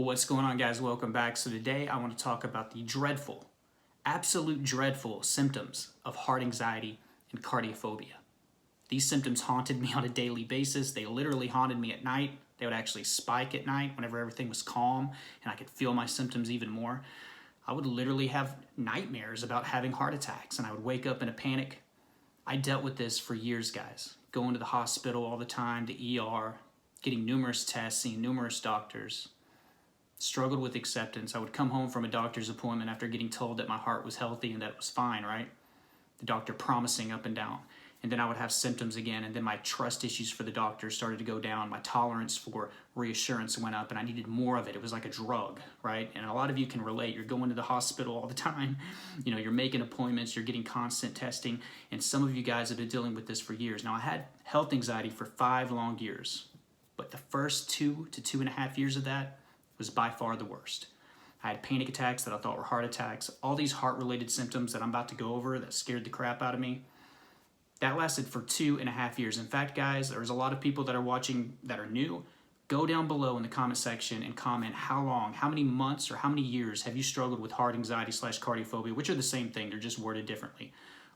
Well, what's going on, guys? Welcome back. So today I want to talk about the dreadful, absolute dreadful symptoms of heart anxiety and cardiophobia. These symptoms haunted me on a daily basis. They literally haunted me at night. They would actually spike at night whenever everything was calm and I could feel my symptoms even more. I would literally have nightmares about having heart attacks and I would wake up in a panic. I dealt with this for years, guys. Going to the hospital all the time, the ER, getting numerous tests, seeing numerous doctors. Struggled with acceptance. I would come home from a doctor's appointment after getting told that my heart was healthy and that it was fine, right? The doctor promising up and down. And then I would have symptoms again, and then my trust issues for the doctor started to go down. My tolerance for reassurance went up, and I needed more of it. It was like a drug, right? And a lot of you can relate. You're going to the hospital all the time. You know, you're making appointments, you're getting constant testing, and some of you guys have been dealing with this for years. Now, I had health anxiety for 5 long years, but the first 2 to 2.5 years of that was by far the worst. I had panic attacks that I thought were heart attacks, all these heart-related symptoms that I'm about to go over that scared the crap out of me. That lasted for 2.5 years. In fact, guys, there's a lot of people that are watching that are new. Go down below in the comment section and comment how long, how many months, or how many years have you struggled with heart anxiety / cardiophobia, which are the same thing, they're just worded differently.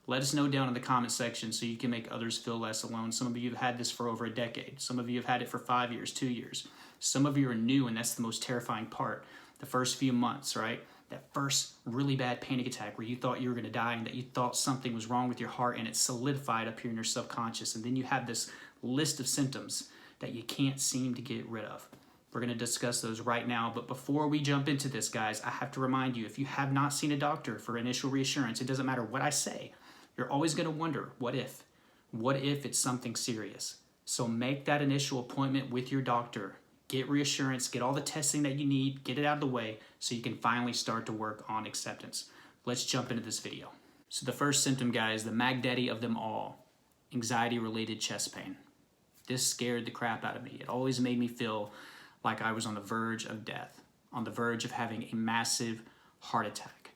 Let us know down in the comment section so you can make others feel less alone. Some of you have had this for over a decade. Some of you have had it for 5 years, 2 years. Some of you are new, and that's the most terrifying part. The first few months, right? That first really bad panic attack where you thought you were going to die and that you thought something was wrong with your heart and it solidified up here in your subconscious. And then you have this list of symptoms that you can't seem to get rid of. We're going to discuss those right now. But before we jump into this, guys, I have to remind you, if you have not seen a doctor for initial reassurance, it doesn't matter what I say. You're always going to wonder, what if? What if it's something serious? So make that initial appointment with your doctor. Get reassurance, get all the testing that you need, get it out of the way so you can finally start to work on acceptance. Let's jump into this video. So the first symptom, guys, the mag daddy of them all, anxiety-related chest pain. This scared the crap out of me. It always made me feel like I was on the verge of death, on the verge of having a massive heart attack.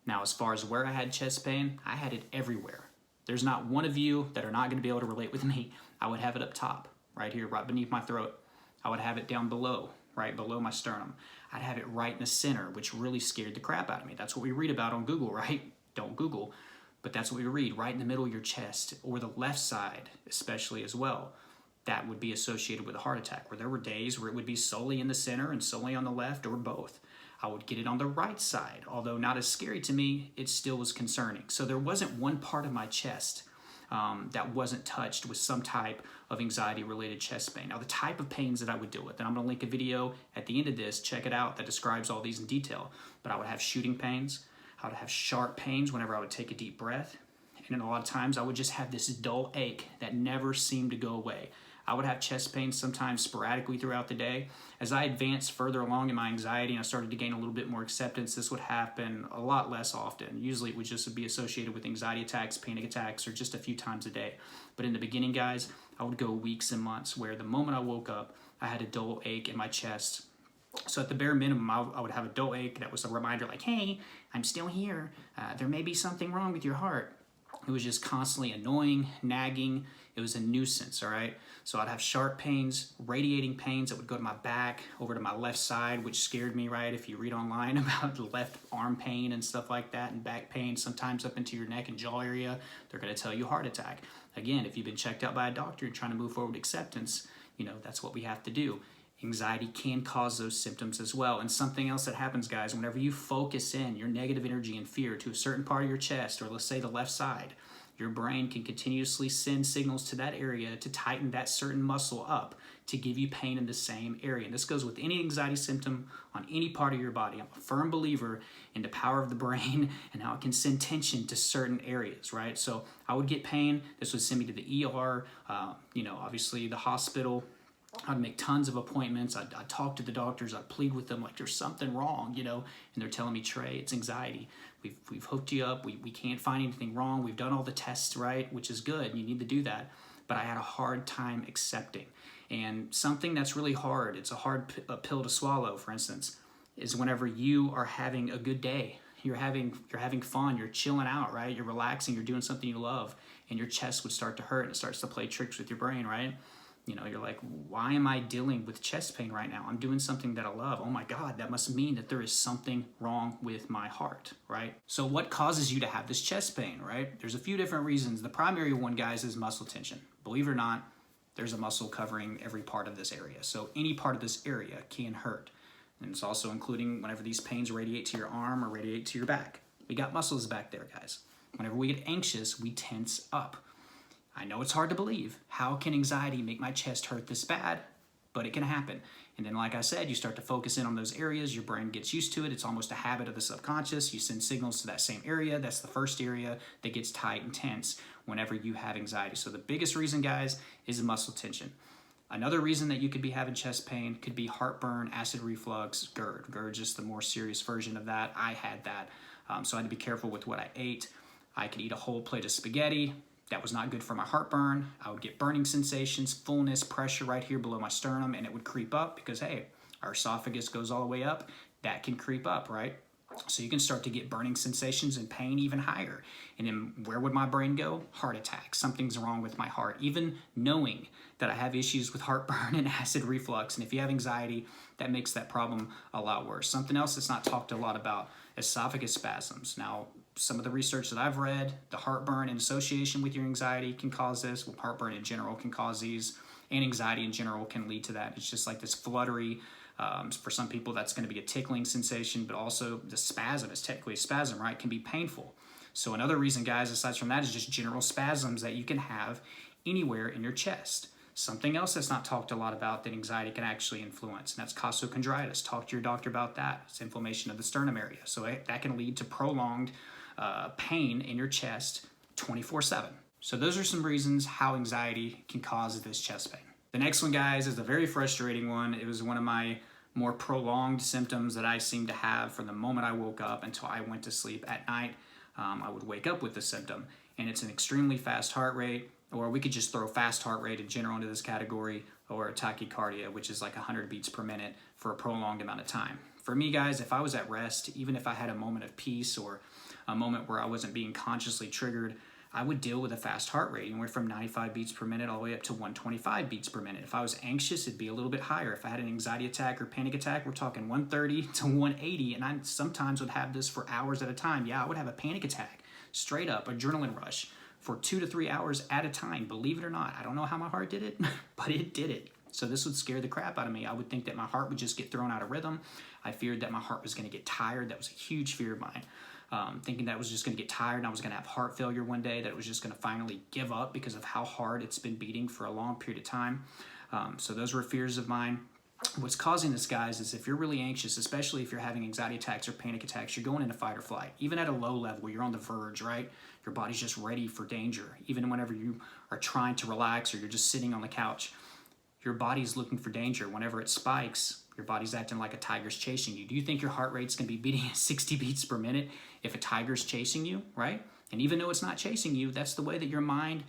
Now, as far as where I had chest pain, I had it everywhere. There's not one of you that are not going to be able to relate with me. I would have it up top, right here, right beneath my throat. I would have it down below, right below my sternum. I'd have it right in the center, which really scared the crap out of me. That's what we read about on Google, right? Don't Google, but that's what we read, right in the middle of your chest, or the left side, especially as well. That would be associated with a heart attack, where there were days where it would be solely in the center and solely on the left, or both. I would get it on the right side, although not as scary to me, it still was concerning. So there wasn't one part of my chest that wasn't touched with some type of anxiety-related chest pain. Now, the type of pains that I would deal with, and I'm going to link a video at the end of this, check it out, that describes all these in detail. But I would have shooting pains, I would have sharp pains whenever I would take a deep breath, and then a lot of times I would just have this dull ache that never seemed to go away. I would have chest pains sometimes sporadically throughout the day. As I advanced further along in my anxiety and I started to gain a little bit more acceptance, this would happen a lot less often. Usually it would just be associated with anxiety attacks, panic attacks, or just a few times a day. But in the beginning, guys, I would go weeks and months where the moment I woke up, I had a dull ache in my chest. So at the bare minimum, I would have a dull ache that was a reminder like, hey, I'm still here. There may be something wrong with your heart. It was just constantly annoying, nagging. It was a nuisance, all right? So I'd have sharp pains, radiating pains that would go to my back, over to my left side, which scared me, right? If you read online about the left arm pain and stuff like that, and back pain, sometimes up into your neck and jaw area, they're going to tell you heart attack. Again, if you've been checked out by a doctor and trying to move forward with acceptance, you know, that's what we have to do. Anxiety can cause those symptoms as well. And something else that happens, guys, whenever you focus in your negative energy and fear to a certain part of your chest, or let's say the left side, your brain can continuously send signals to that area to tighten that certain muscle up to give you pain in the same area. And this goes with any anxiety symptom on any part of your body. I'm a firm believer in the power of the brain and how it can send tension to certain areas, right? So I would get pain. This would send me to the ER, obviously the hospital. I'd make tons of appointments. I'd talk to the doctors. I'd plead with them like there's something wrong, and they're telling me, Trey, it's anxiety. We've hooked you up. We can't find anything wrong. We've done all the tests, right, which is good. You need to do that. But I had a hard time accepting. And something that's really hard, it's a hard pill to swallow, for instance, is whenever you are having a good day. You're having fun. You're chilling out, right? You're relaxing. You're doing something you love. And your chest would start to hurt, and it starts to play tricks with your brain, right? You know, you're like, why am I dealing with chest pain right now? I'm doing something that I love. Oh my God, that must mean that there is something wrong with my heart, right? So what causes you to have this chest pain, right? There's a few different reasons. The primary one, guys, is muscle tension. Believe it or not, there's a muscle covering every part of this area. So any part of this area can hurt. And it's also including whenever these pains radiate to your arm or radiate to your back. We got muscles back there, guys. Whenever we get anxious, we tense up. I know it's hard to believe. How can anxiety make my chest hurt this bad? But it can happen. And then, like I said, you start to focus in on those areas. Your brain gets used to it. It's almost a habit of the subconscious. You send signals to that same area. That's the first area that gets tight and tense whenever you have anxiety. So the biggest reason, guys, is muscle tension. Another reason that you could be having chest pain could be heartburn, acid reflux, GERD. GERD is just the more serious version of that. I had that. So I had to be careful with what I ate. I could eat a whole plate of spaghetti. That was not good for my heartburn. I would get burning sensations, fullness, pressure right here below my sternum, and it would creep up because, hey, our esophagus goes all the way up. That can creep up, right? So you can start to get burning sensations and pain even higher. And then where would my brain go? Heart attack. Something's wrong with my heart. Even knowing that I have issues with heartburn and acid reflux. And if you have anxiety, that makes that problem a lot worse. Something else that's not talked a lot about, esophagus spasms. Now, some of the research that I've read, the heartburn in association with your anxiety can cause this. Well, heartburn in general can cause these, and anxiety in general can lead to that. It's just like this fluttery. For some people, that's going to be a tickling sensation, but also the spasm is technically a spasm, right? Can be painful. So another reason, guys, aside from that, is just general spasms that you can have anywhere in your chest. Something else that's not talked a lot about that anxiety can actually influence, and that's costochondritis. Talk to your doctor about that. It's inflammation of the sternum area. So that can lead to prolonged pain in your chest 24/7. So those are some reasons how anxiety can cause this chest pain. The next one, guys, is a very frustrating one. It was one of my more prolonged symptoms that I seemed to have from the moment I woke up until I went to sleep at night. I would wake up with the symptom, and it's an extremely fast heart rate, or we could just throw fast heart rate in general into this category, or tachycardia, which is like 100 beats per minute for a prolonged amount of time. For me, guys, if I was at rest, even if I had a moment of peace or a moment where I wasn't being consciously triggered, I would deal with a fast heart rate, anywhere from 95 beats per minute all the way up to 125 beats per minute. If I was anxious, it'd be a little bit higher. If I had an anxiety attack or panic attack, we're talking 130 to 180, and I sometimes would have this for hours at a time. Yeah, I would have a panic attack, straight up adrenaline rush for 2 to 3 hours at a time. Believe it or not, I don't know how my heart did it, but it did it. So this would scare the crap out of me. I would think that my heart would just get thrown out of rhythm. I feared that my heart was going to get tired. That was a huge fear of mine. Thinking that I was just going to get tired and I was going to have heart failure one day, that it was just going to finally give up because of how hard it's been beating for a long period of time. So those were fears of mine. What's causing this, guys, is if you're really anxious, especially if you're having anxiety attacks or panic attacks, you're going into fight or flight. Even at a low level, you're on the verge, right? Your body's just ready for danger. Even whenever you are trying to relax or you're just sitting on the couch, your body's looking for danger. Whenever it spikes, your body's acting like a tiger's chasing you. Do you think your heart rate's going to be beating at 60 beats per minute if a tiger's chasing you, right? And even though it's not chasing you, that's the way that your mind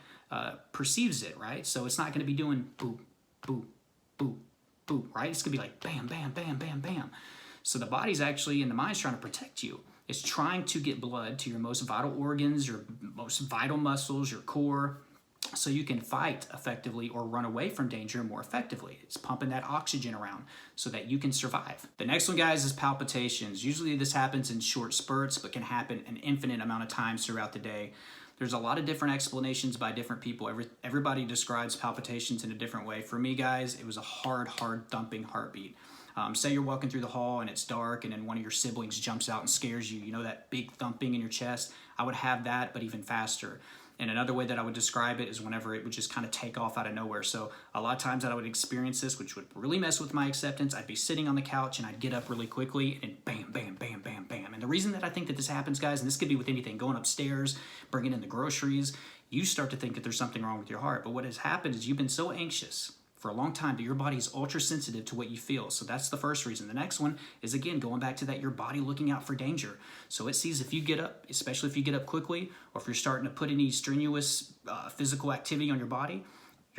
perceives it, right? So it's not going to be doing boo, boo, boo, boo, right? It's going to be like bam, bam, bam, bam, bam. So the body's actually, and the mind's trying to protect you. It's trying to get blood to your most vital organs, your most vital muscles, your core, so you can fight effectively or run away from danger more effectively. It's pumping that oxygen around so that you can survive. The next one, guys, is palpitations. Usually this happens in short spurts, but can happen an infinite amount of times throughout the day. There's a lot of different explanations by different people. Everybody describes palpitations in a different way. For me, guys, it was a hard thumping heartbeat. Say you're walking through the hall and it's dark and then one of your siblings jumps out and scares you. You know that big thumping in your chest? I would have that, but even faster. And another way that I would describe it is whenever it would just kind of take off out of nowhere. So a lot of times that I would experience this, which would really mess with my acceptance. I'd be sitting on the couch and I'd get up really quickly and bam, bam, bam, bam, bam. And the reason that I think that this happens, guys, and this could be with anything, going upstairs, bringing in the groceries, you start to think that there's something wrong with your heart. But what has happened is you've been so anxious for a long time, but your body is ultra sensitive to what you feel. So that's the first reason. The next one is, again, going back to that, your body looking out for danger. So it sees if you get up, especially if you get up quickly, or if you're starting to put any strenuous physical activity on your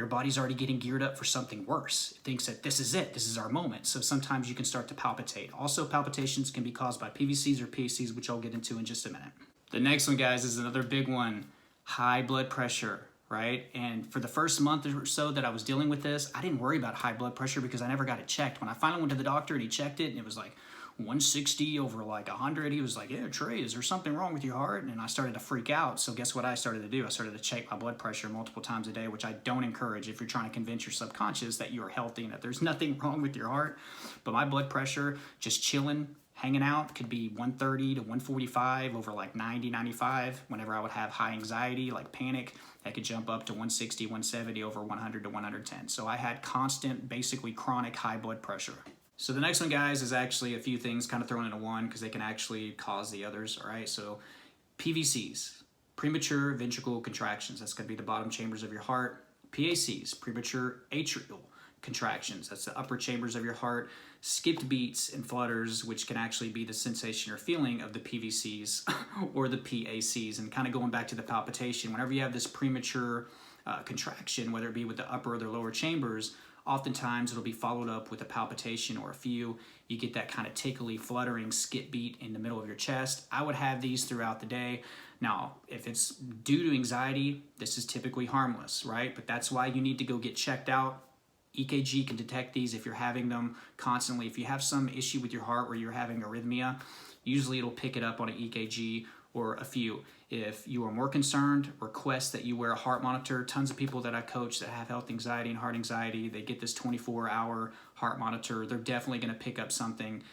body's already getting geared up for something worse. It thinks that this is it, this is our moment. So sometimes you can start to palpitate. Also, palpitations can be caused by PVCs or PACs, which I'll get into in just a minute. The next one, guys, is another big one. High blood pressure. right? And for the first month or so that I was dealing with this, I didn't worry about high blood pressure because I never got it checked. When I finally went to the doctor and he checked it and it was like 160 over like 100, he was like, yeah, Trey, is there something wrong with your heart? And I started to freak out. So guess what I started to do? I started to check my blood pressure multiple times a day, which I don't encourage if you're trying to convince your subconscious that you are healthy and that there's nothing wrong with your heart. But my blood pressure, just chilling, hanging out, could be 130 to 145 over like 90, 95. Whenever I would have high anxiety, like panic, that could jump up to 160, 170 over 100 to 110. So I had constant, basically chronic high blood pressure. So the next one, guys, is actually a few things kind of thrown into one because they can actually cause the others, all right? So PVCs, premature ventricular contractions. That's going to be the bottom chambers of your heart. PACs, premature atrial contractions. That's the upper chambers of your heart. Skipped beats and flutters, which can actually be the sensation or feeling of the PVCs or the PACs. And kind of going back to the palpitation, whenever you have this premature contraction, whether it be with the upper or the lower chambers, oftentimes it'll be followed up with a palpitation or a few. You get that kind of tickly, fluttering skip beat in the middle of your chest. I would have these throughout the day. Now, if it's due to anxiety, this is typically harmless, right? But that's why you need to go get checked out. EKG can detect these if you're having them constantly. If you have some issue with your heart where you're having arrhythmia, usually it'll pick it up on an EKG or a few. If you are more concerned, request that you wear a heart monitor. Tons of people that I coach that have health anxiety and heart anxiety, they get this 24-hour heart monitor. They're definitely going to pick up something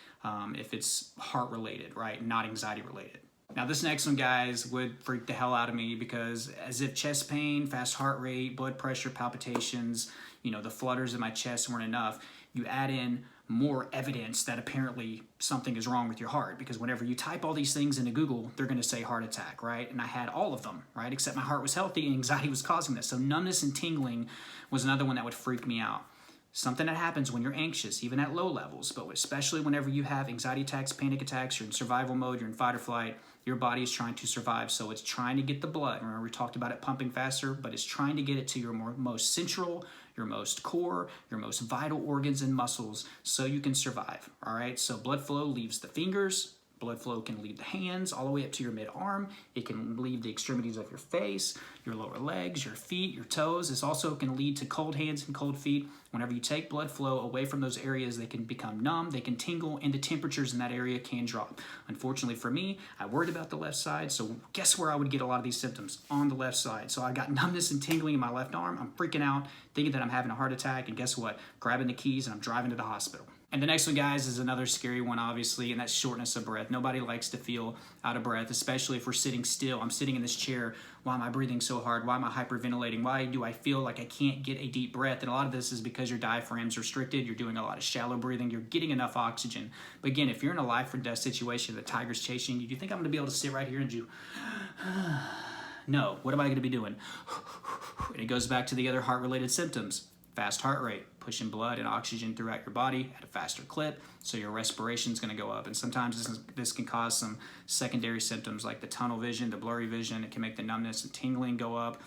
if it's heart related, right? Not anxiety related. Now this next one, guys, would freak the hell out of me because as if chest pain, fast heart rate, blood pressure, palpitations, the flutters in my chest weren't enough, you add in more evidence that apparently something is wrong with your heart, because whenever you type all these things into Google, they're going to say heart attack, right? And I had all of them, right? Except my heart was healthy and anxiety was causing this. So numbness and tingling was another one that would freak me out. Something that happens when you're anxious, even at low levels, but especially whenever you have anxiety attacks, panic attacks, you're in survival mode, you're in fight or flight, your body is trying to survive. So it's trying to get the blood. Remember, we talked about it pumping faster, but it's trying to get it to your most central, your most core, your most vital organs and muscles so you can survive, all right? So blood flow leaves the fingers. Blood flow can leave the hands all the way up to your mid-arm. It can leave the extremities of your face, your lower legs, your feet, your toes. This also can lead to cold hands and cold feet. Whenever you take blood flow away from those areas, they can become numb, they can tingle, and the temperatures in that area can drop. Unfortunately for me, I worried about the left side, so guess where I would get a lot of these symptoms? On the left side. So I got numbness and tingling in my left arm. I'm freaking out, thinking that I'm having a heart attack, and guess what? Grabbing the keys and I'm driving to the hospital. And the next one, guys, is another scary one, obviously, and that's shortness of breath. Nobody likes to feel out of breath, especially if we're sitting still. I'm sitting in this chair. Why am I breathing so hard? Why am I hyperventilating? Why do I feel like I can't get a deep breath? And a lot of this is because your diaphragm's restricted. You're doing a lot of shallow breathing. You're getting enough oxygen. But again, if you're in a life or death situation, the tiger's chasing you, do you think I'm going to be able to sit right here and do... No. What am I going to be doing? And it goes back to the other heart-related symptoms. Fast heart rate, pushing blood and oxygen throughout your body at a faster clip, so your respiration is going to go up. And sometimes this can cause some secondary symptoms like the tunnel vision, the blurry vision. It can make the numbness and tingling go up.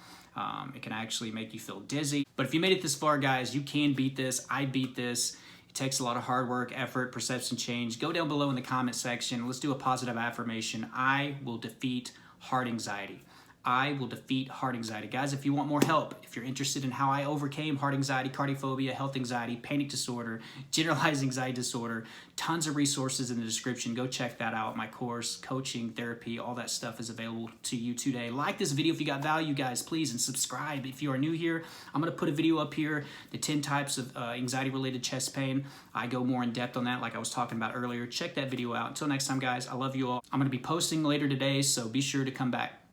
It can actually make you feel dizzy. But if you made it this far, guys, you can beat this. I beat this. It takes a lot of hard work, effort, perception change. Go down below in the comment section. Let's do a positive affirmation. I will defeat heart anxiety. I will defeat heart anxiety. Guys, if you want more help, if you're interested in how I overcame heart anxiety, cardiophobia, health anxiety, panic disorder, generalized anxiety disorder, tons of resources in the description. Go check that out. My course, coaching, therapy, all that stuff is available to you today. Like this video if you got value, guys, please, and subscribe if you are new here. I'm going to put a video up here, the 10 types of anxiety-related chest pain. I go more in depth on that like I was talking about earlier. Check that video out. Until next time, guys, I love you all. I'm going to be posting later today, so be sure to come back.